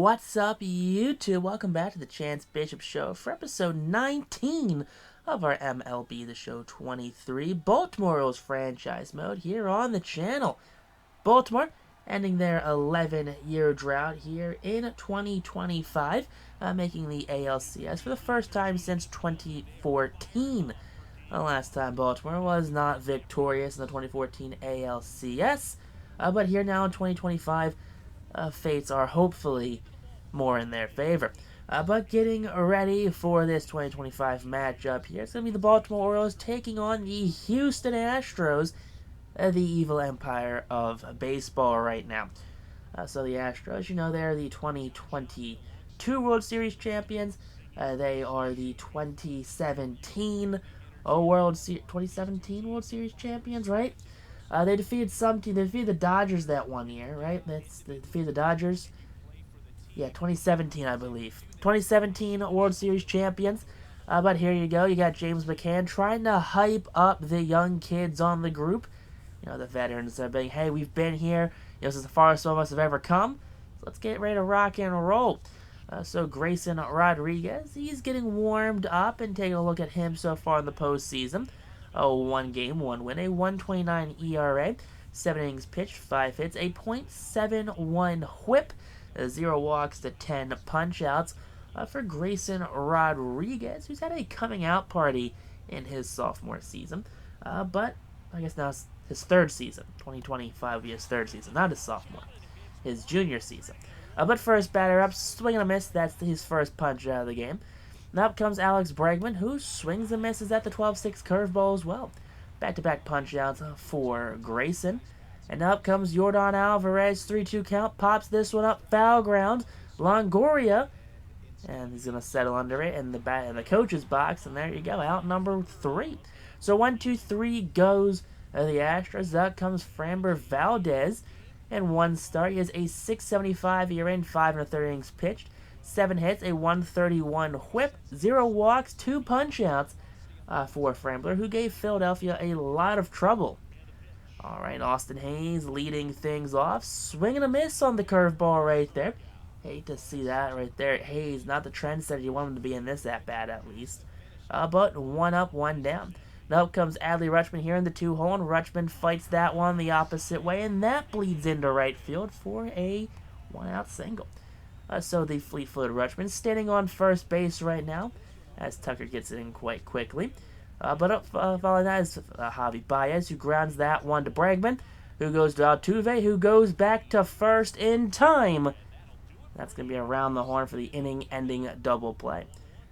What's up, YouTube? Welcome back to the Chance Bishop Show for episode 19 of our MLB The Show 23 Baltimore Orioles franchise mode here on the channel. Baltimore ending their 11-year drought here in 2025, making the ALCS for the first time since 2014. The last time Baltimore was not victorious in the 2014 ALCS, but here now in 2025, fates are hopefully more in their favor. But getting ready for this 2025 matchup here, it's going to be the Baltimore Orioles taking on the Houston Astros, the evil empire of baseball right now. So the Astros, you know, they're the 2022 World Series champions. They are the 2017 World Series champions, right? They defeated some team. They defeated the Dodgers that one year, right? They defeated the Dodgers. Yeah, 2017, I believe. 2017 World Series champions. But here you go. You got James McCann trying to hype up the young kids on the group. You know, the veterans are being, hey, we've been here. You know, this is the farthest some of us have ever come. So let's get ready to rock and roll. So Grayson Rodriguez, he's getting warmed up, and taking a look at him so far in the postseason. One game, one win, a 1.29 ERA, 7 innings pitched, 5 hits, a .71 whip, 0 walks to 10 punch-outs for Grayson Rodriguez, who's had a coming-out party in his sophomore season. But I guess now it's his third season. 2025 will be his third season, not his sophomore, his junior season. But first batter up, swing and a miss. That's his first punch out of the game. Now up comes Alex Bregman, who swings and misses at the 12-6 curveball as well. Back-to-back punch-outs for Grayson. And now up comes Yordan Alvarez, 3-2 count, pops this one up, foul ground. Longoria, and he's going to settle under it in the coach's box, and there you go, out number 3. So 1-2-3 goes the Astros. Out comes Framber Valdez, and one start. He has a .675 ERA in 5 1/3 innings pitched. 7 hits, a .131 whip, 0 walks, 2 punch-outs for Frambler, who gave Philadelphia a lot of trouble. All right, Austin Hayes leading things off. Swing and a miss on the curveball right there. Hate to see that right there. Hayes, not the trendsetter you want him to be in this at-bat at least. But 1 up, 1 down. Now up comes Adley Rutschman here in the 2-hole, and Rutschman fights that one the opposite way, and that bleeds into right field for a 1-out single. So the fleet-footed Rutschman standing on first base right now, as Tucker gets it in quite quickly. But following that is Javi Baez, who grounds that one to Bregman, who goes to Altuve, who goes back to first in time. That's going to be around the horn for the inning-ending double play.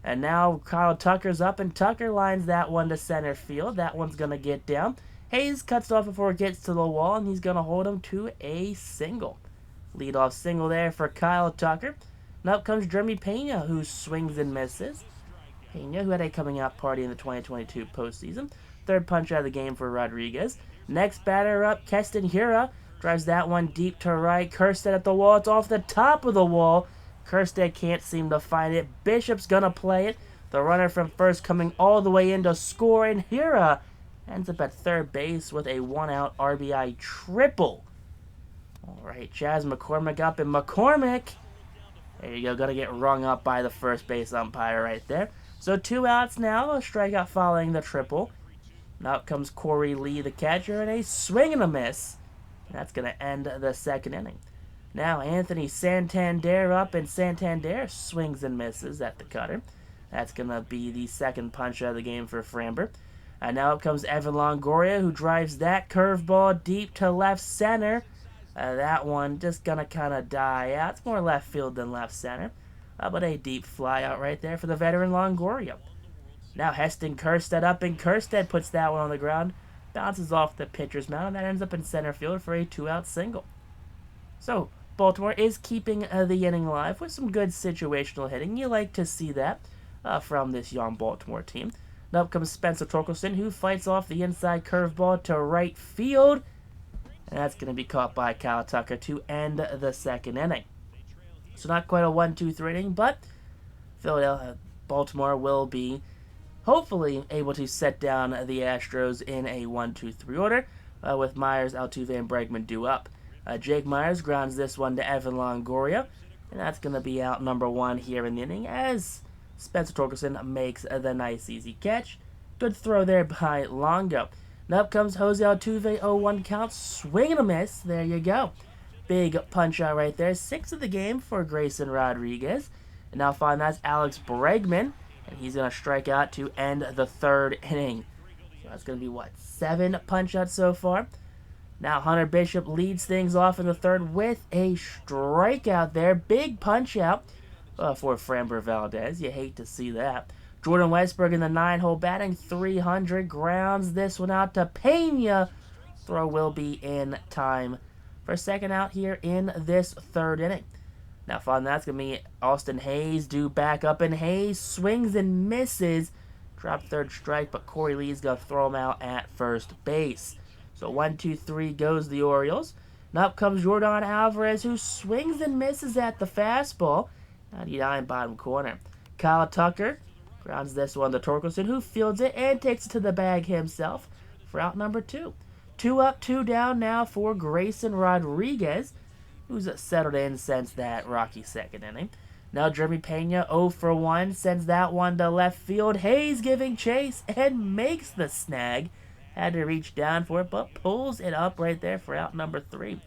And now Kyle Tucker's up, and Tucker lines that one to center field. That one's going to get down. Hayes cuts off before it gets to the wall, and he's going to hold him to a single. Leadoff single there for Kyle Tucker. Now up comes Jeremy Pena, who swings and misses. Pena, who had a coming-out party in the 2022 postseason. Third punch out of the game for Rodriguez. Next batter up, Keston Hiura. Drives that one deep to right. Kerstead at the wall. It's off the top of the wall. Kerstead can't seem to find it. Bishop's going to play it. The runner from first coming all the way in to score, and Hiura ends up at third base with a 1-out RBI triple. All right, Chaz McCormick up, and McCormick, there you go, going to get rung up by the first base umpire right there. So 2 outs now, a strikeout following the triple. Now up comes Corey Lee, the catcher, and a swing and a miss. And that's going to end the second inning. Now Anthony Santander up, and Santander swings and misses at the cutter. That's going to be the second punch out of the game for Framber. And now up comes Evan Longoria, who drives that curveball deep to left center. That one just going to kind of die out. It's more left field than left center. But a deep fly out right there for the veteran Longoria. Now Heston Kjerstad up, and Kjerstad puts that one on the ground. Bounces off the pitcher's mound, and that ends up in center field for a 2-out single. So Baltimore is keeping the inning alive with some good situational hitting. You like to see that from this young Baltimore team. Now up comes Spencer Torkelson, who fights off the inside curveball to right field. And that's going to be caught by Kyle Tucker to end the second inning. So not quite a 1-2-3 inning, but Baltimore will be hopefully able to set down the Astros in a 1-2-3 order with Myers, Altuve, and Bregman due up. Jake Myers grounds this one to Evan Longoria, And that's going to be out number 1 here in the inning as Spencer Torkelson makes the nice easy catch. Good throw there by Longo. And up comes Jose Altuve, 0-1 count, swing and a miss. There you go. Big punch out right there. 6th of the game for Grayson Rodriguez. And now find that's Alex Bregman. And he's going to strike out to end the 3rd inning. So that's going to be, what, 7 punch outs so far? Now Hunter Bishop leads things off in the 3rd with a strikeout there. Big punch out for Framber Valdez. You hate to see that. Jordan Westburg in the 9-hole batting .300. Grounds this one out to Pena. Throw will be in time for 2nd out here in this 3rd inning. Now following that's going to be Austin Hayes due back up, and Hayes swings and misses. Drop 3rd strike, but Corey Lee's going to throw him out at first base. So 1-2-3 goes the Orioles. And up comes Jordan Alvarez, who swings and misses at the fastball. 99 bottom corner. Kyle Tucker grounds this one to Torkelson, who fields it and takes it to the bag himself for out number 2. 2 up, 2 down now for Grayson Rodriguez, who's settled in since that rocky 2nd inning. Now Jeremy Pena 0-for-1 sends that one to left field. Hayes giving chase and makes the snag. Had to reach down for it, but pulls it up right there for out number 3.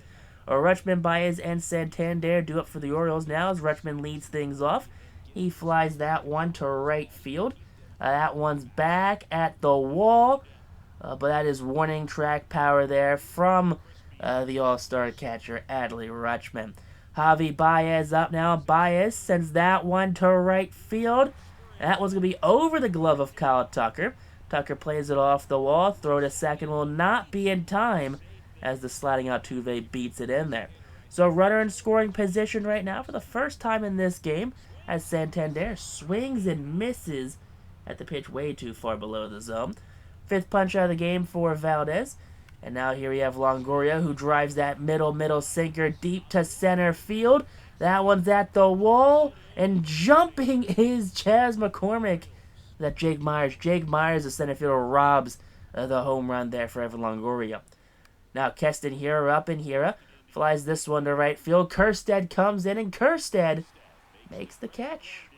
Rutschman, Baez, and Santander do it for the Orioles now as Rutschman leads things off. He flies that one to right field. That one's back at the wall, but that is warning track power there from the all-star catcher, Adley Rutschman. Javi Baez up now. Baez sends that one to right field. That one's going to be over the glove of Kyle Tucker. Tucker plays it off the wall. Throw to 2nd will not be in time as the sliding Altuve beats it in there. So runner in scoring position right now for the first time in this game as Santander swings and misses at the pitch way too far below the zone. 5th punch out of the game for Valdez. And now here we have Longoria, who drives that middle sinker deep to center field. That one's at the wall. And jumping is Chas McCormick. That Jake Myers. Jake Myers, the center fielder, robs the home run there for Evan Longoria. Now Keston Hiura up in Hiura. Flies this one to right field. Kerstead comes in, and Kerstead makes the catch.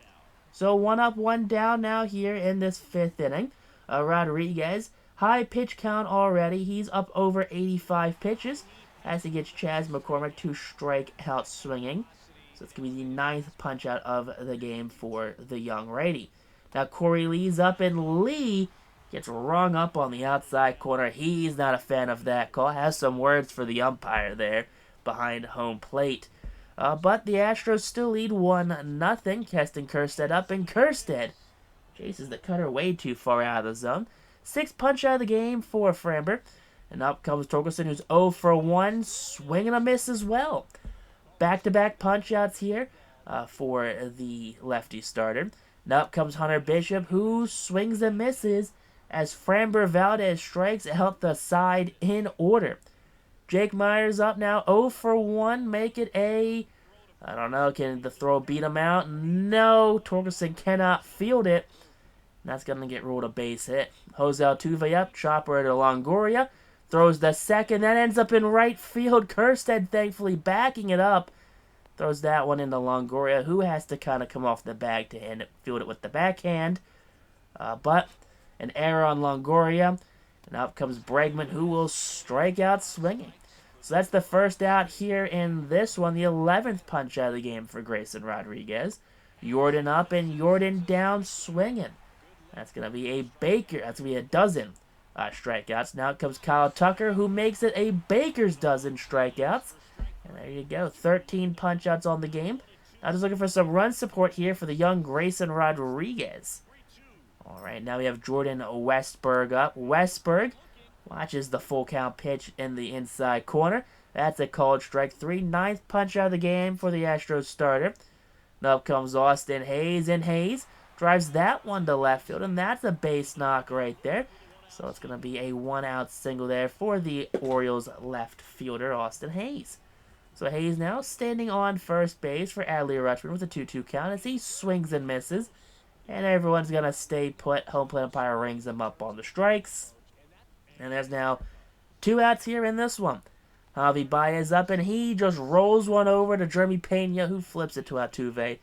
So 1 up, 1 down now here in this 5th inning. Rodriguez, high pitch count already. He's up over 85 pitches as he gets Chas McCormick to strike out swinging. So it's going to be the 9th punch out of the game for the young righty. Now Corey Lee's up, and Lee gets rung up on the outside corner. He's not a fan of that call. Has some words for the umpire there behind home plate. But the Astros still lead 1-0. Keston Kerstead up, and Kerstead chases the cutter way too far out of the zone. 6th punch out of the game for Framber. And up comes Torkelson, who's 0-for-1, swing and a miss as well. Back-to-back punch outs here for the lefty starter. And up comes Hunter Bishop, who swings and misses as Framber Valdez strikes out the side in order. Jake Myers up now, 0-for-1, make it a, I don't know, can the throw beat him out? No, Torkelson cannot field it. And that's going to get ruled a base hit. Jose Altuve up, chopper to Longoria, throws the 2nd, that ends up in right field. Kerstead thankfully backing it up. Throws that one into Longoria, who has to kind of come off the bag to field it with the backhand. But an error on Longoria. And up comes Bregman, who will strike out swinging. So that's the first out here in this one, the 11th punch out of the game for Grayson Rodriguez. Jordan up and Jordan down swinging. That's going to be a Baker. That's going to be a dozen strikeouts. Now it comes Kyle Tucker, who makes it a Baker's dozen strikeouts. And there you go, 13 punch-outs on the game. Now just looking for some run support here for the young Grayson Rodriguez. All right, now we have Jordan Westburg up. Westburg watches the full count pitch in the inside corner. That's a called strike 3. 9th punch out of the game for the Astros starter. Now up comes Austin Hayes, and Hayes drives that one to left field, and that's a base knock right there. So it's going to be a 1-out single there for the Orioles left fielder, Austin Hayes. So Hayes now standing on first base for Adley Rutschman with a 2-2 count as he swings and misses. And everyone's going to stay put. Home plate umpire rings them up on the strikes. And there's now 2 outs here in this one. Javi Baez up, and he just rolls one over to Jeremy Pena, who flips it to Altuve. And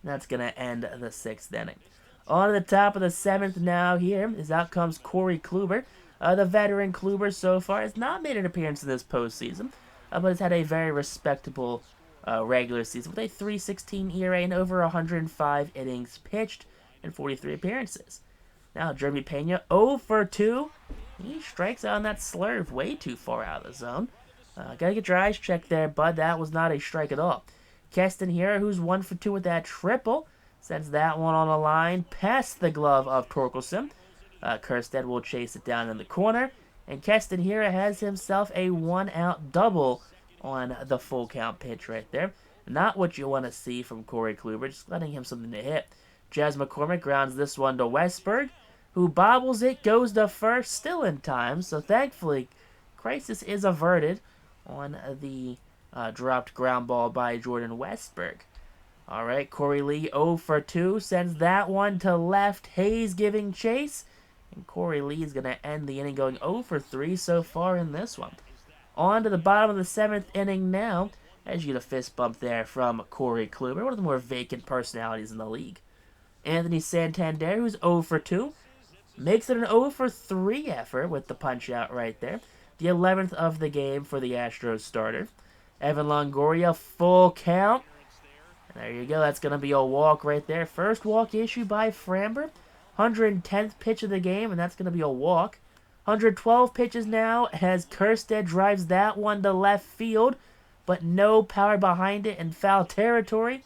that's going to end the 6th inning. On to the top of the 7th now here, as out comes Corey Kluber. The veteran Kluber so far has not made an appearance in this postseason, but has had a very respectable regular season with a 3.16 ERA and over 105 innings pitched and 43 appearances. Now Jeremy Pena 0 for 2. He strikes out on that slurve way too far out of the zone. Gotta get your eyes checked there, bud. That was not a strike at all. Keston here, who's 1 for 2 with that triple, sends that one on the line past the glove of Torkelson. Kerstead will chase it down in the corner. And Keston here has himself a 1-out double on the full count pitch right there. Not what you want to see from Corey Kluber, just letting him something to hit. Jazz McCormick grounds this one to Westberg, who bobbles it, goes to first, still in time. So thankfully, crisis is averted on the dropped ground ball by Jordan Westberg. All right, Corey Lee 0 for 2, sends that one to left. Hayes giving chase. And Corey Lee is going to end the inning going 0 for 3 so far in this one. On to the bottom of the 7th inning now, as you get a fist bump there from Corey Kluber, one of the more vacant personalities in the league. Anthony Santander, who's 0 for 2, makes it an 0 for 3 effort with the punch-out right there. The 11th of the game for the Astros starter. Evan Longoria, full count. And there you go, that's going to be a walk right there. First walk issued by Framber. 110th pitch of the game, and that's going to be a walk. 112 pitches now as Kerstead drives that one to left field, but no power behind it in foul territory.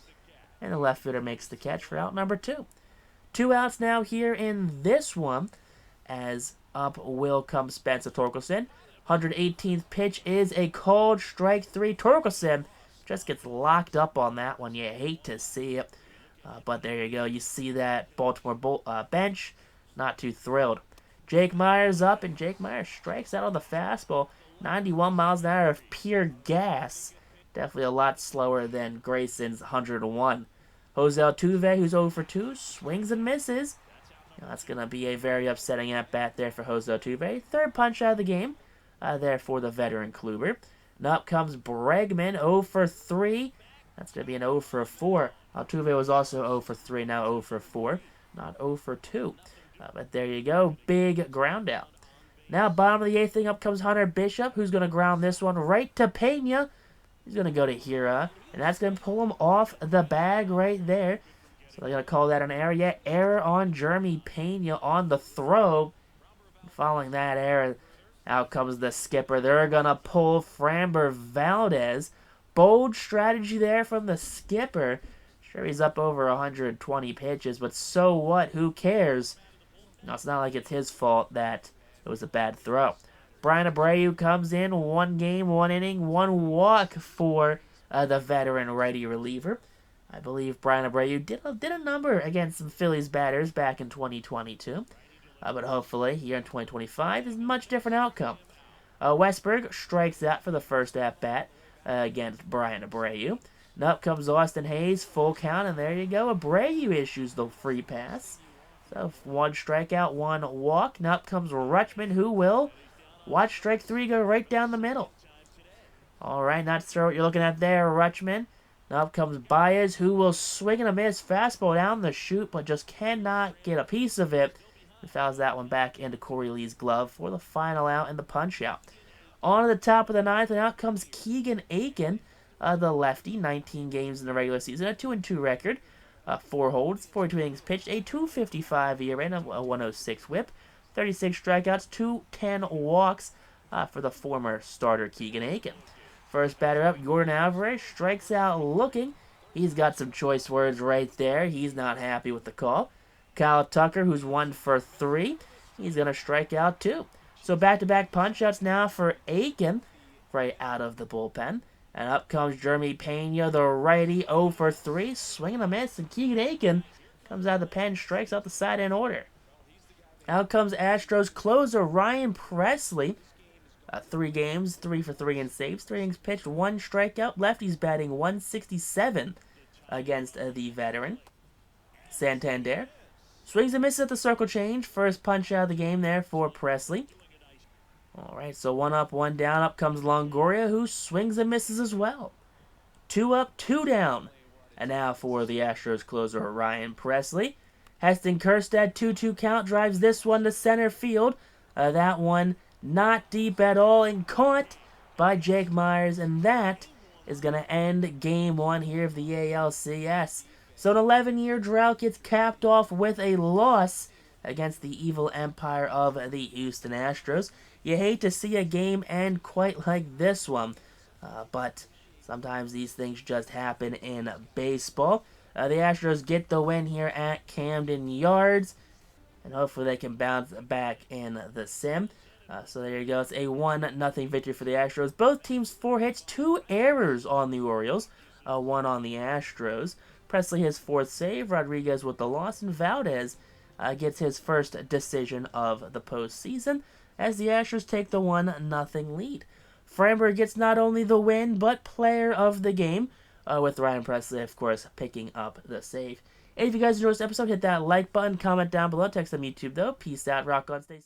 And the left fielder makes the catch for out number 2. 2 outs now here in this one, as up will come Spencer Torkelson. 118th pitch is a called strike 3. Torkelson just gets locked up on that one. You hate to see it. But there you go. You see that Baltimore bench. Not too thrilled. Jake Myers up, and Jake Myers strikes out on the fastball. 91 miles an hour of pure gas. Definitely a lot slower than Grayson's 101. Jose Altuve, who's 0 for 2, swings and misses. Now, that's going to be a very upsetting at-bat there for Jose Altuve. 3rd punch out of the game there for the veteran Kluber. And up comes Bregman, 0 for 3. That's going to be an 0 for 4. Altuve was also 0 for 3, now 0 for 4. Not 0 for 2. But there you go, big ground out. Now, bottom of the 8th inning, up comes Hunter Bishop, who's going to ground this one right to Pena. He's going to go to Hira, and that's going to pull him off the bag right there. So they're going to call that an error. Yeah, error on Jeremy Pena on the throw. Following that error, out comes the skipper. They're going to pull Framber Valdez. Bold strategy there from the skipper. Sure, he's up over 120 pitches, but so what? Who cares? No, it's not like it's his fault that it was a bad throw. Brian Abreu comes in, 1 game, 1 inning, 1 walk for the veteran righty reliever. I believe Brian Abreu did a number against some Phillies batters back in 2022. But hopefully, here in 2025, is a much different outcome. Westberg strikes out for the first at-bat against Brian Abreu. And up comes Austin Hayes, full count, and there you go. Abreu issues the free pass. So 1 strikeout, 1 walk. Now up comes Rutschman, who will watch strike 3 go right down the middle. All right, not sure what you're looking at there, Rutschman. Now up comes Baez, who will swing and a miss fastball down the chute, but just cannot get a piece of it. And fouls that one back into Corey Lee's glove for the final out and the punch out. On to the top of the 9th, and out comes Keegan Aiken, the lefty. 19 games in the regular season, a 2-2 record. 4 holds, 42 innings pitched, a 2.55 ERA, and a 1.06 whip, 36 strikeouts, 210 walks for the former starter Keegan Aiken. First batter up, Jordan Alvarez strikes out looking. He's got some choice words right there. He's not happy with the call. Kyle Tucker, who's 1 for 3, he's going to strike out too. So back-to-back punch-outs now for Aiken right out of the bullpen. And up comes Jeremy Pena, the righty, 0 for 3, swinging a miss, and Keegan Aiken comes out of the pen, strikes out the side in order. Out comes Astros closer Ryan Presley. 3 games, 3 for 3 in saves, 3 innings pitched, 1 strikeout. Lefty's batting 167 against the veteran. Santander swings and misses at the circle change. First punch out of the game there for Presley. All right, so 1 up, 1 down. Up comes Longoria, who swings and misses as well. 2 up, 2 down. And now for the Astros closer, Ryan Presley. Heston Kjerstad, 2-2 count, drives this one to center field. That one not deep at all and caught by Jake Myers, and that is going to end Game 1 here of the ALCS. So an 11-year drought gets capped off with a loss against the evil empire of the Houston Astros. You hate to see a game end quite like this one, but sometimes these things just happen in baseball. The Astros get the win here at Camden Yards, and hopefully they can bounce back in the sim. So there you go. It's a 1-0 victory for the Astros. Both teams 4 hits, 2 errors on the Orioles, 1 on the Astros. Presley his 4th save, Rodriguez with the loss, and Valdez gets his first decision of the postseason as the Astros take the 1-0 lead. Framber gets not only the win, but player of the game, with Ryan Presley, of course, picking up the save. And if you guys enjoyed this episode, hit that like button, comment down below, text on YouTube, though. Peace out, rock on, stay safe.